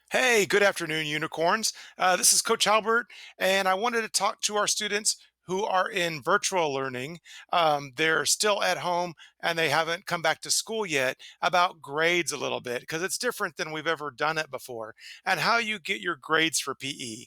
Hey, good afternoon, unicorns. This is Coach Albert, and I wanted to talk to our students who are in virtual learning. They're still at home and they haven't come back to school yet about grades a little bit because it's different than we've ever done it before and how you get your grades for PE.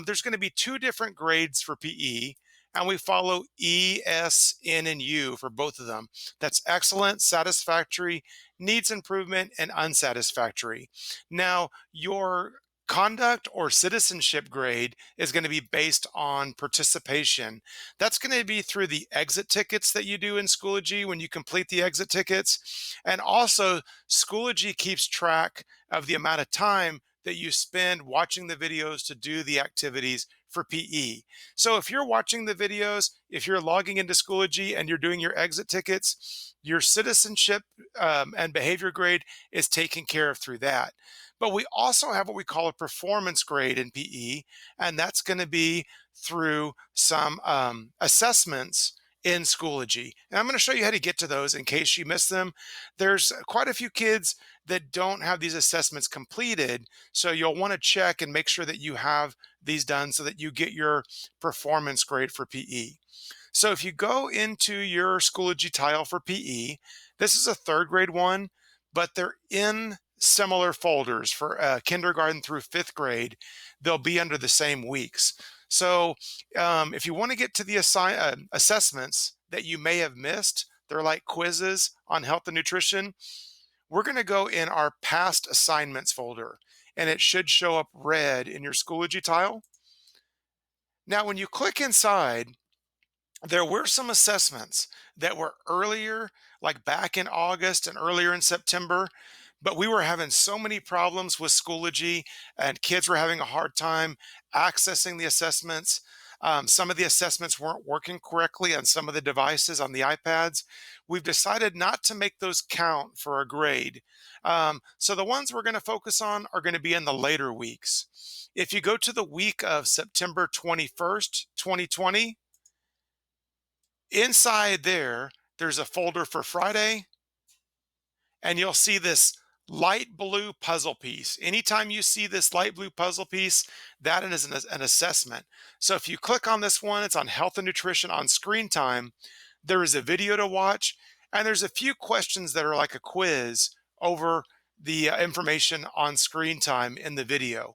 There's going to be two different grades for PE. And we follow E, S, N, and U for both of them. That's excellent, satisfactory, needs improvement, and unsatisfactory. Now, your conduct or citizenship grade is going to be based on participation. That's going to be through the exit tickets that you do in Schoology when you complete the exit tickets. And also, Schoology keeps track of the amount of time that you spend watching the videos to do the activities for PE. So if you're watching the videos, if you're logging into Schoology and you're doing your exit tickets, your citizenship and behavior grade is taken care of through that. But we also have what we call a performance grade in PE, and that's going to be through some assessments in Schoology. And I'm going to show you how to get to those in case you missed them. There's quite a few kids that don't have these assessments completed, so you'll want to check and make sure that you have these done so that you get your performance grade for PE. So if you go into your Schoology tile for PE, this is a third grade one, but they're in similar folders for kindergarten through fifth grade. They'll be under the same weeks. So if you want to get to the assessments that you may have missed, they're like quizzes on health and nutrition. We're going to go in our past assignments folder, and it should show up red in your Schoology tile. Now, when you click inside, there were some assessments that were earlier, like back in August and earlier in September, but we were having so many problems with Schoology and kids were having a hard time accessing the assessments. Some of the assessments weren't working correctly on some of the devices on the iPads. We've decided not to make those count for a grade. So the ones we're going to focus on are going to be in the later weeks. If you go to the week of September 21st, 2020, inside there, there's a folder for Friday, and you'll see this light blue puzzle piece. Anytime you see this light blue puzzle piece, that is an assessment. So if you click on this one, it's on health and nutrition on screen time. There is a video to watch, and there's a few questions that are like a quiz over the information on screen time in the video.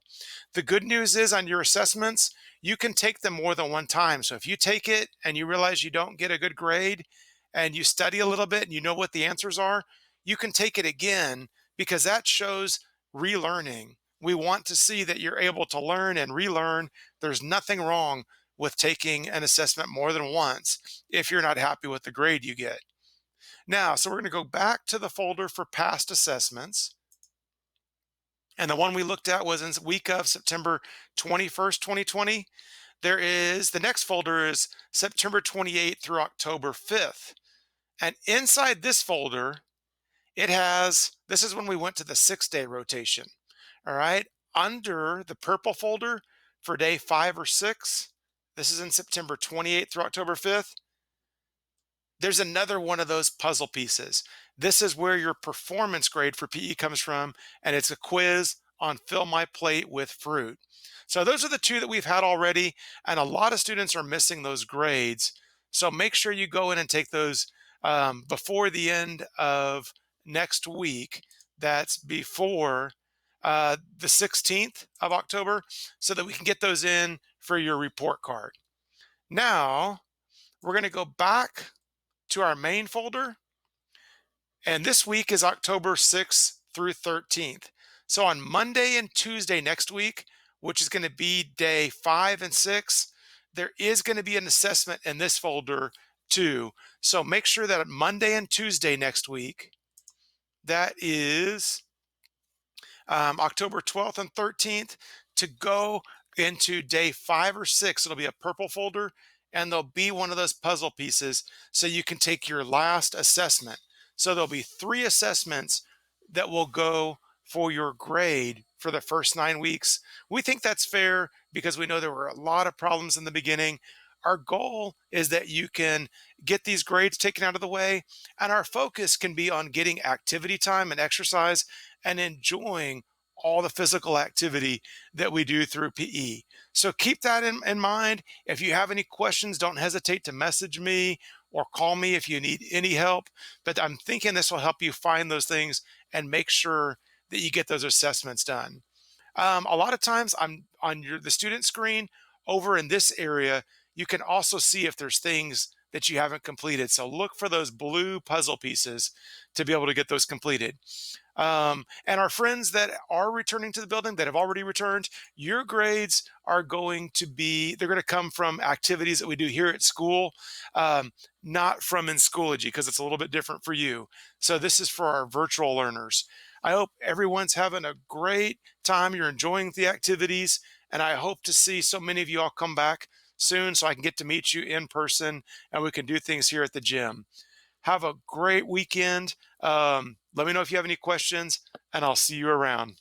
The good news is on your assessments, you can take them more than one time. So if you take it and you realize you don't get a good grade and you study a little bit and you know what the answers are, you can take it again because that shows relearning. We want to see that you're able to learn and relearn. There's nothing wrong with taking an assessment more than once if you're not happy with the grade you get. Now, so we're going to go back to the folder for past assessments. And the one we looked at was in the week of September 21st, 2020. There is the next folder is September 28th through October 5th. And inside this folder, it has, this is when we went to the 6-day rotation. All right. Under the purple folder for day 5 or 6, this is in September 28th through October 5th. There's another one of those puzzle pieces. This is where your performance grade for PE comes from, and it's a quiz on fill my plate with fruit. So those are the two that we've had already, and a lot of students are missing those grades. So make sure you go in and take those before the end of next week. That's before the 16th of October, so that we can get those in for your report card. Now, we're going to go back to our main folder. And this week is October 6th through 13th. So on Monday and Tuesday next week, which is going to be day 5 and 6, there is going to be an assessment in this folder too. So make sure that Monday and Tuesday next week, that is October 12th and 13th, to go into day 5 or 6. It'll be a purple folder and there'll be one of those puzzle pieces so you can take your last assessment. So there'll be 3 assessments that will go for your grade for the first 9 weeks. We think that's fair because we know there were a lot of problems in the beginning. Our goal is that you can get these grades taken out of the way, and our focus can be on getting activity time and exercise and enjoying all the physical activity that we do through PE. So keep that in mind. If you have any questions, don't hesitate to message me or call me if you need any help. But I'm thinking this will help you find those things and make sure that you get those assessments done. A lot of times I'm on the student screen over in this area. You can also see if there's things that you haven't completed. So look for those blue puzzle pieces to be able to get those completed. And our friends that are returning to the building that have already returned, your grades are going to be, they're going to come from activities that we do here at school, um, not from in Schoology, because it's a little bit different for you. So this is for our virtual learners. I hope everyone's having a great time. You're enjoying the activities, and I hope to see so many of you all come back soon so I can get to meet you in person and we can do things here at the gym. Have a great weekend. Let me know if you have any questions, and I'll see you around.